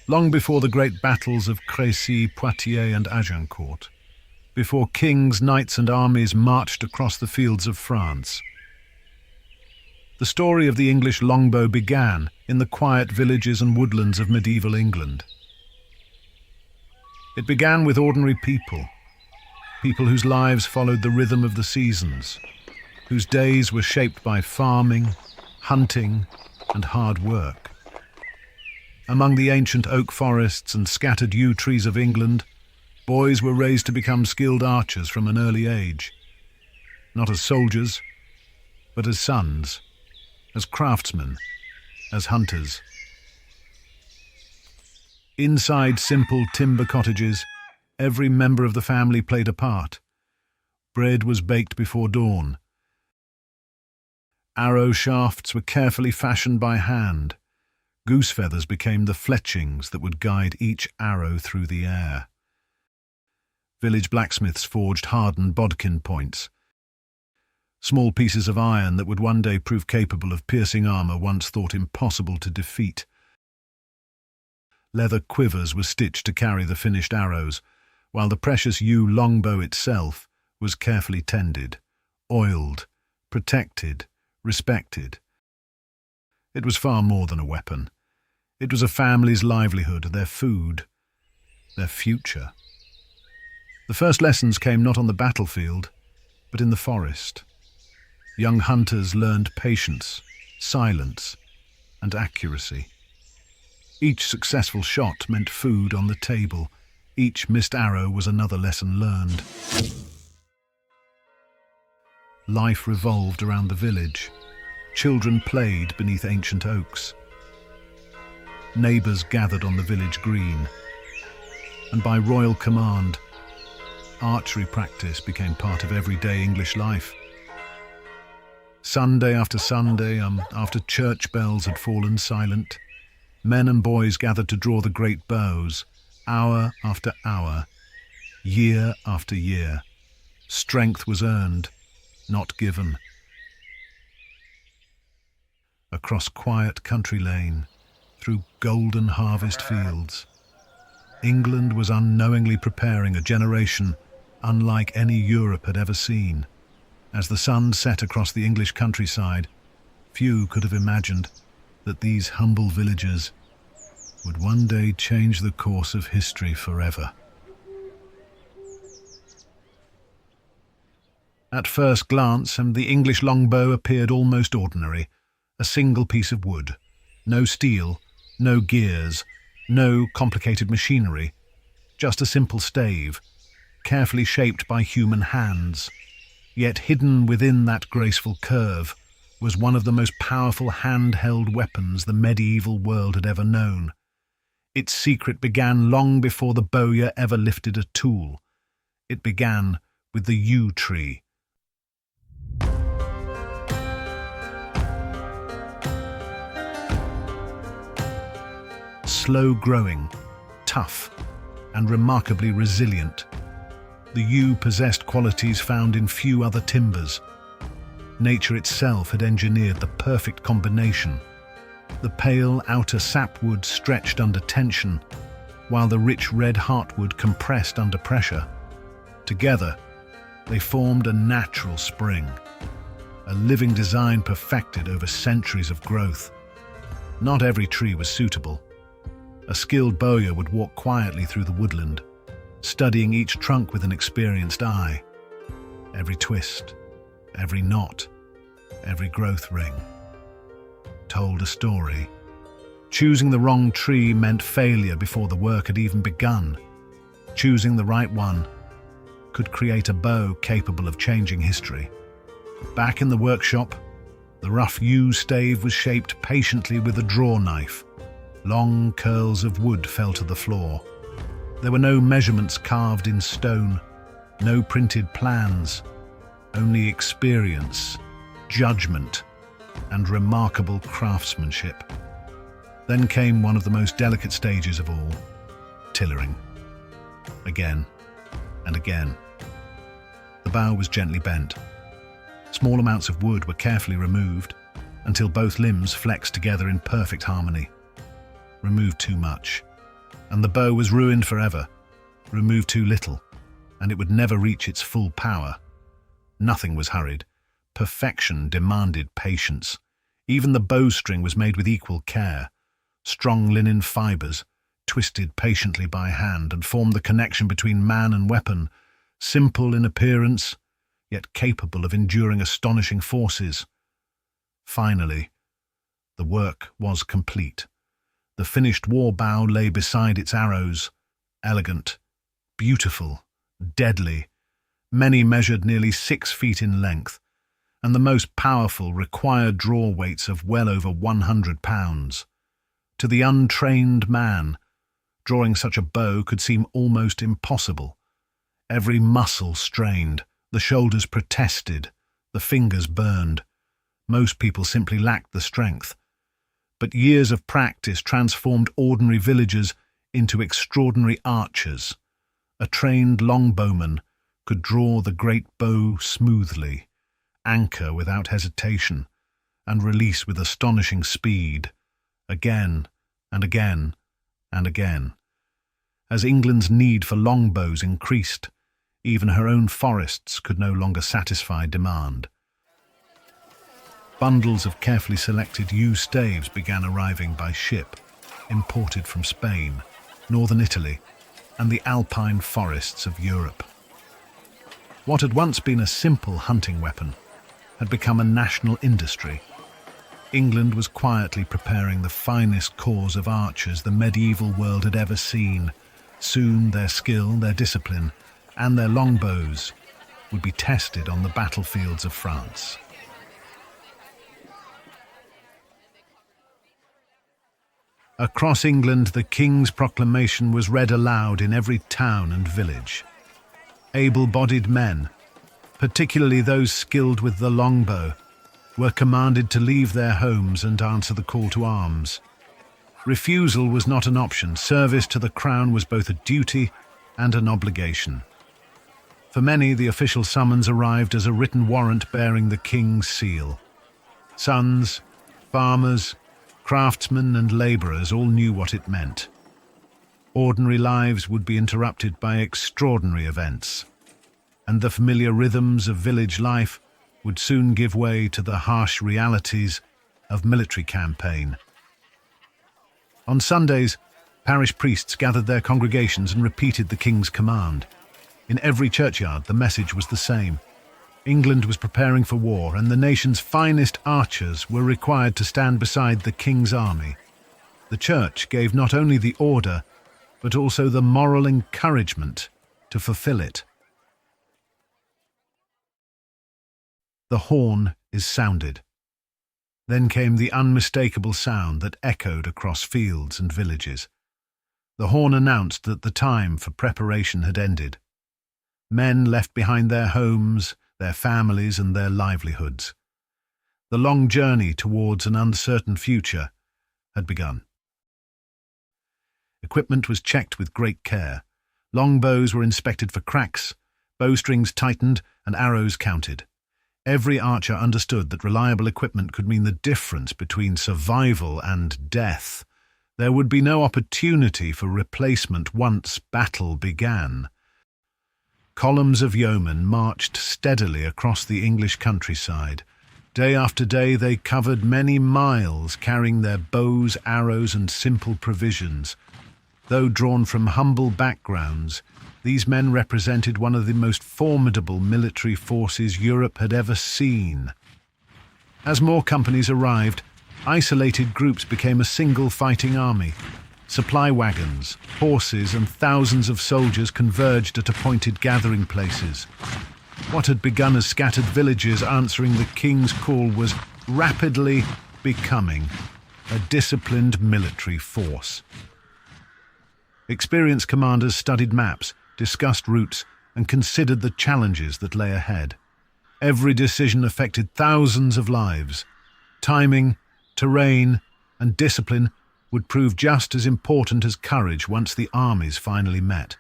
long before the great battles of Crécy, Poitiers and Agincourt, before kings, knights and armies marched across the fields of France. The story of the English longbow began in the quiet villages and woodlands of medieval England. It began with ordinary people whose lives followed the rhythm of the seasons, whose days were shaped by farming, hunting, and hard work. Among the ancient oak forests and scattered yew trees of England, boys were raised to become skilled archers from an early age, not as soldiers, but as sons, as craftsmen, as hunters. Inside simple timber cottages, every member of the family played a part. Bread was baked before dawn. Arrow shafts were carefully fashioned by hand. Goose feathers became the fletchings that would guide each arrow through the air. Village blacksmiths forged hardened bodkin points, small pieces of iron that would one day prove capable of piercing armour once thought impossible to defeat. Leather quivers were stitched to carry the finished arrows, while the precious yew longbow itself was carefully tended, oiled, protected, respected. It was far more than a weapon. It was a family's livelihood, their food, their future. The first lessons came not on the battlefield, but in the forest. Young hunters learned patience, silence, and accuracy. Each successful shot meant food on the table. Each missed arrow was another lesson learned. Life revolved around the village. Children played beneath ancient oaks. Neighbours gathered on the village green. And by royal command, archery practice became part of everyday English life. Sunday after Sunday, after church bells had fallen silent, men and boys gathered to draw the great bows, hour after hour, year after year. Strength was earned, not given. Across quiet country lane, through golden harvest fields, England was unknowingly preparing a generation unlike any Europe had ever seen. As the sun set across the English countryside, few could have imagined that these humble villagers would one day change the course of history forever. At first glance, the English longbow appeared almost ordinary, a single piece of wood, no steel, no gears, no complicated machinery, just a simple stave, carefully shaped by human hands. Yet hidden within that graceful curve was one of the most powerful handheld weapons the medieval world had ever known. Its secret began long before the bowyer ever lifted a tool. It began with the yew tree. Slow-growing, tough, and remarkably resilient, the yew possessed qualities found in few other timbers. Nature itself had engineered the perfect combination. The pale outer sapwood stretched under tension, while the rich red heartwood compressed under pressure. Together, they formed a natural spring, a living design perfected over centuries of growth. Not every tree was suitable. A skilled bowyer would walk quietly through the woodland, studying each trunk with an experienced eye. Every twist, every knot, every growth ring told a story. Choosing the wrong tree meant failure before the work had even begun. Choosing the right one could create a bow capable of changing history. Back in the workshop, the rough yew stave was shaped patiently with a draw knife. Long curls of wood fell to the floor. There were no measurements carved in stone, no printed plans, only experience, judgment, and remarkable craftsmanship. Then came one of the most delicate stages of all, tillering. Again and again. The bow was gently bent. Small amounts of wood were carefully removed until both limbs flexed together in perfect harmony. Remove too much, and the bow was ruined forever. Remove too little, and it would never reach its full power. Nothing was hurried. Perfection demanded patience. Even the bowstring was made with equal care. Strong linen fibers, twisted patiently by hand, and formed the connection between man and weapon, simple in appearance, yet capable of enduring astonishing forces. Finally, the work was complete. The finished war bow lay beside its arrows, elegant, beautiful, deadly. Many measured nearly 6 feet in length, and the most powerful required draw weights of well over 100 pounds. To the untrained man, drawing such a bow could seem almost impossible. Every muscle strained, the shoulders protested, the fingers burned. Most people simply lacked the strength. But years of practice transformed ordinary villagers into extraordinary archers. A trained longbowman could draw the great bow smoothly, anchor without hesitation, and release with astonishing speed, again and again and again. As England's need for longbows increased, even her own forests could no longer satisfy demand. Bundles of carefully selected yew staves began arriving by ship, imported from Spain, northern Italy, and the alpine forests of Europe. What had once been a simple hunting weapon had become a national industry. England was quietly preparing the finest corps of archers the medieval world had ever seen. Soon their skill, their discipline, and their longbows would be tested on the battlefields of France. Across England, the King's proclamation was read aloud in every town and village. Able-bodied men, particularly those skilled with the longbow, were commanded to leave their homes and answer the call to arms. Refusal was not an option. Service to the crown was both a duty and an obligation. For many, the official summons arrived as a written warrant bearing the King's seal. Sons, farmers, craftsmen and labourers all knew what it meant. Ordinary lives would be interrupted by extraordinary events, and the familiar rhythms of village life would soon give way to the harsh realities of military campaign. On Sundays, parish priests gathered their congregations and repeated the King's command. In every churchyard, the message was the same. England was preparing for war, and the nation's finest archers were required to stand beside the King's army. The Church gave not only the order, but also the moral encouragement to fulfill it. The horn is sounded. Then came the unmistakable sound that echoed across fields and villages. The horn announced that the time for preparation had ended. Men left behind their homes, their families and their livelihoods. The long journey towards an uncertain future had begun. Equipment was checked with great care. Longbows were inspected for cracks, bowstrings tightened, and arrows counted. Every archer understood that reliable equipment could mean the difference between survival and death. There would be no opportunity for replacement once battle began. Columns of yeomen marched steadily across the English countryside. Day after day they covered many miles, carrying their bows, arrows, and simple provisions. Though drawn from humble backgrounds, these men represented one of the most formidable military forces Europe had ever seen. As more companies arrived, isolated groups became a single fighting army. Supply wagons, horses, and thousands of soldiers converged at appointed gathering places. What had begun as scattered villages answering the King's call was rapidly becoming a disciplined military force. Experienced commanders studied maps, discussed routes, and considered the challenges that lay ahead. Every decision affected thousands of lives. Timing, terrain, and discipline would prove just as important as courage once the armies finally met.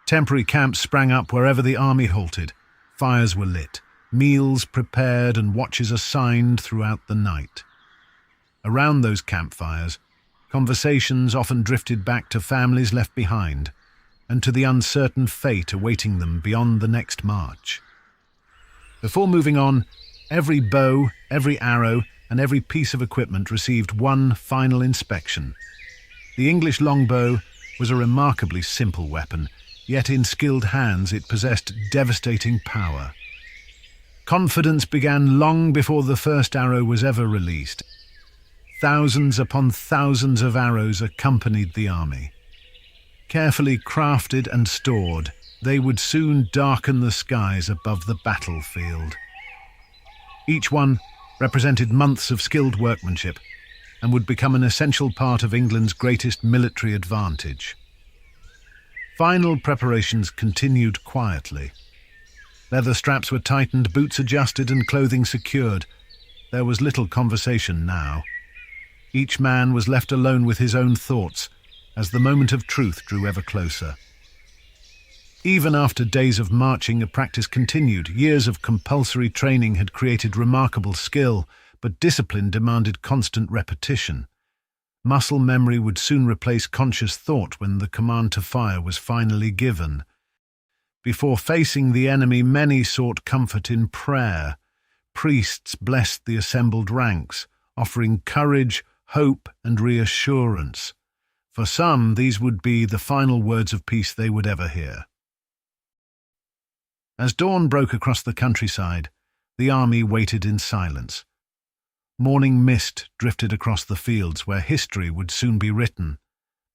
Temporary camps sprang up wherever the army halted. Fires were lit, meals prepared, and watches assigned throughout the night. Around those campfires, Conversations often drifted back to families left behind and to the uncertain fate awaiting them beyond the next march. Before moving on, every bow, every arrow, and every piece of equipment received one final inspection. The English longbow was a remarkably simple weapon, yet in skilled hands it possessed devastating power. Confidence began long before the first arrow was ever released. Thousands upon thousands of arrows accompanied the army. Carefully crafted and stored, they would soon darken the skies above the battlefield. Each one represented months of skilled workmanship and would become an essential part of England's greatest military advantage. Final preparations continued quietly. Leather straps were tightened, boots adjusted, and clothing secured. There was little conversation now. Each man was left alone with his own thoughts as the moment of truth drew ever closer. Even after days of marching, the practice continued. Years of compulsory training had created remarkable skill, but discipline demanded constant repetition. Muscle memory would soon replace conscious thought when the command to fire was finally given. Before facing the enemy, many sought comfort in prayer. Priests blessed the assembled ranks, offering courage, hope, and reassurance. For some, these would be the final words of peace they would ever hear. As dawn broke across the countryside, the army waited in silence. Morning mist drifted across the fields where history would soon be written.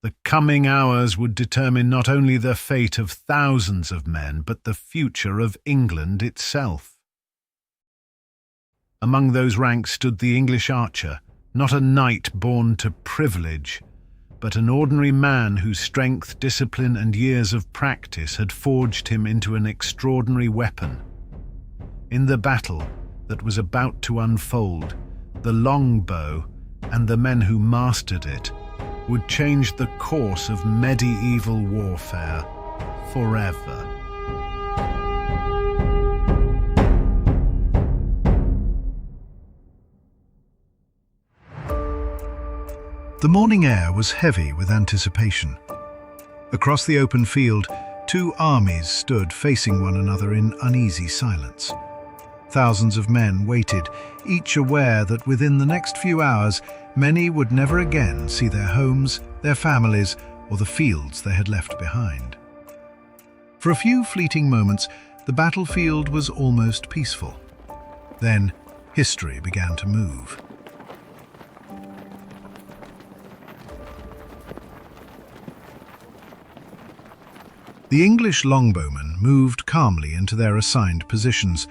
The coming hours would determine not only the fate of thousands of men, but the future of England itself. Among those ranks stood the English archer, not a knight born to privilege, but an ordinary man whose strength, discipline, and years of practice had forged him into an extraordinary weapon. In the battle that was about to unfold, the longbow and the men who mastered it would change the course of medieval warfare forever. The morning air was heavy with anticipation. Across the open field, two armies stood facing one another in uneasy silence. Thousands of men waited, each aware that within the next few hours, many would never again see their homes, their families, or the fields they had left behind. For a few fleeting moments, the battlefield was almost peaceful. Then, history began to move. The English longbowmen moved calmly into their assigned positions.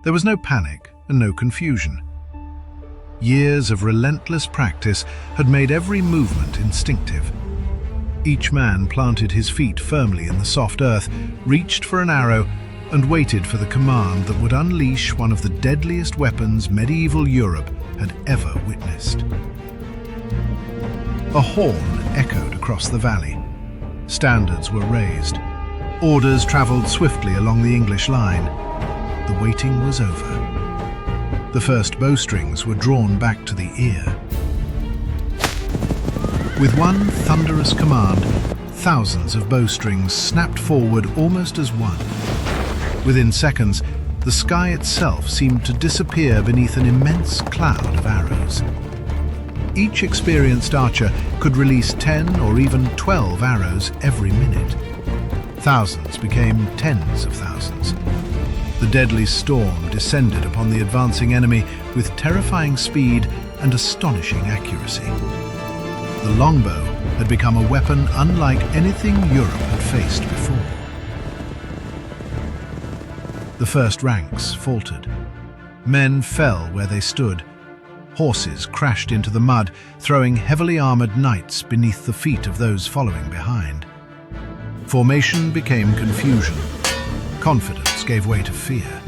There was no panic and no confusion. Years of relentless practice had made every movement instinctive. Each man planted his feet firmly in the soft earth, reached for an arrow, and waited for the command that would unleash one of the deadliest weapons medieval Europe had ever witnessed. A horn echoed across the valley. Standards were raised. Orders travelled swiftly along the English line. The waiting was over. The first bowstrings were drawn back to the ear. With one thunderous command, thousands of bowstrings snapped forward almost as one. Within seconds, the sky itself seemed to disappear beneath an immense cloud of arrows. Each experienced archer could release 10 or even 12 arrows every minute. Thousands became tens of thousands. The deadly storm descended upon the advancing enemy with terrifying speed and astonishing accuracy. The longbow had become a weapon unlike anything Europe had faced before. The first ranks faltered. Men fell where they stood. Horses crashed into the mud, throwing heavily armoured knights beneath the feet of those following behind. Formation became confusion. Confidence gave way to fear.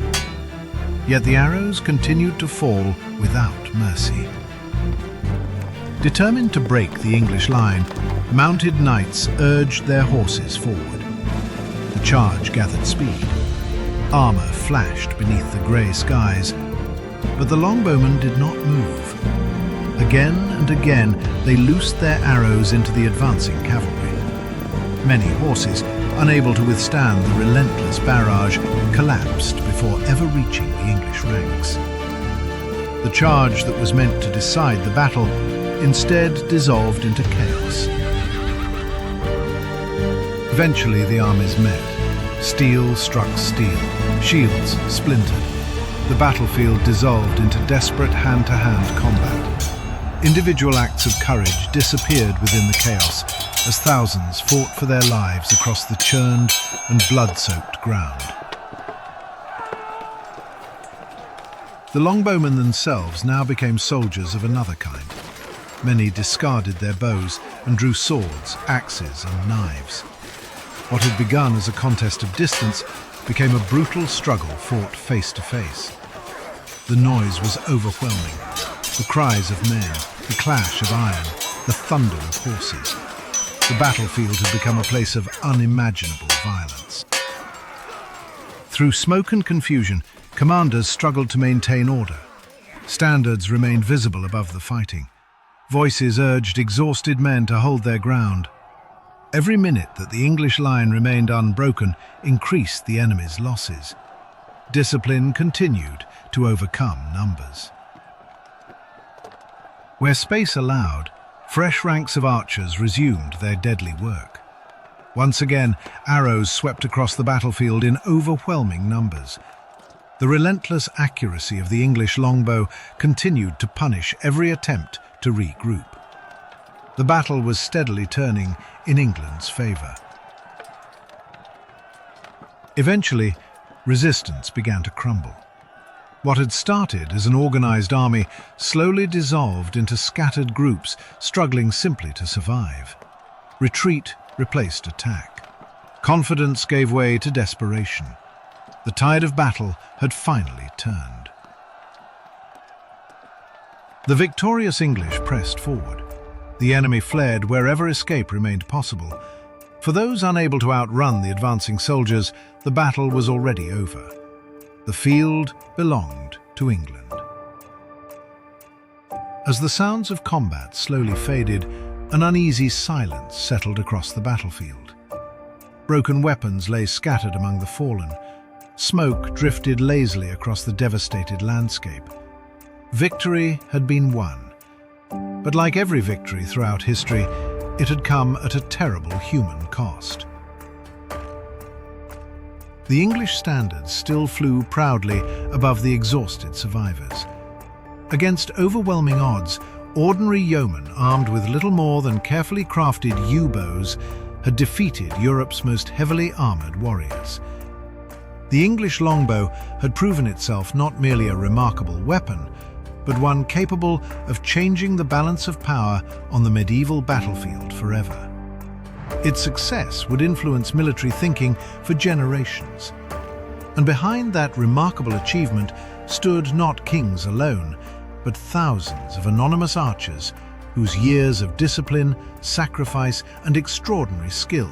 Yet the arrows continued to fall without mercy. Determined to break the English line, mounted knights urged their horses forward. The charge gathered speed. Armour flashed beneath the grey skies, but the longbowmen did not move. Again and again, they loosed their arrows into the advancing cavalry. Many horses, unable to withstand the relentless barrage, collapsed before ever reaching the English ranks. The charge that was meant to decide the battle instead dissolved into chaos. Eventually, the armies met. Steel struck steel, shields splintered. The battlefield dissolved into desperate hand-to-hand combat. Individual acts of courage disappeared within the chaos as thousands fought for their lives across the churned and blood-soaked ground. The longbowmen themselves now became soldiers of another kind. Many discarded their bows and drew swords, axes, and knives. What had begun as a contest of distance became a brutal struggle fought face to face. The noise was overwhelming. The cries of men, the clash of iron, the thunder of horses. The battlefield had become a place of unimaginable violence. Through smoke and confusion, commanders struggled to maintain order. Standards remained visible above the fighting. Voices urged exhausted men to hold their ground. Every minute that the English line remained unbroken increased the enemy's losses. Discipline continued to overcome numbers. Where space allowed, fresh ranks of archers resumed their deadly work. Once again, arrows swept across the battlefield in overwhelming numbers. The relentless accuracy of the English longbow continued to punish every attempt to regroup. The battle was steadily turning in England's favour. Eventually, resistance began to crumble. What had started as an organised army slowly dissolved into scattered groups struggling simply to survive. Retreat replaced attack. Confidence gave way to desperation. The tide of battle had finally turned. The victorious English pressed forward. The enemy fled wherever escape remained possible. For those unable to outrun the advancing soldiers, the battle was already over. The field belonged to England. As the sounds of combat slowly faded, an uneasy silence settled across the battlefield. Broken weapons lay scattered among the fallen. Smoke drifted lazily across the devastated landscape. Victory had been won. But like every victory throughout history, it had come at a terrible human cost. The English standards still flew proudly above the exhausted survivors. Against overwhelming odds, ordinary yeomen armed with little more than carefully crafted yew-bows had defeated Europe's most heavily armoured warriors. The English longbow had proven itself not merely a remarkable weapon, but one capable of changing the balance of power on the medieval battlefield forever. Its success would influence military thinking for generations. And behind that remarkable achievement stood not kings alone, but thousands of anonymous archers whose years of discipline, sacrifice, and extraordinary skill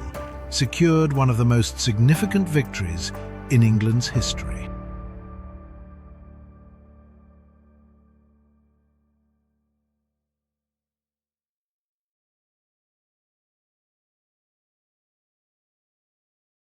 secured one of the most significant victories in England's history.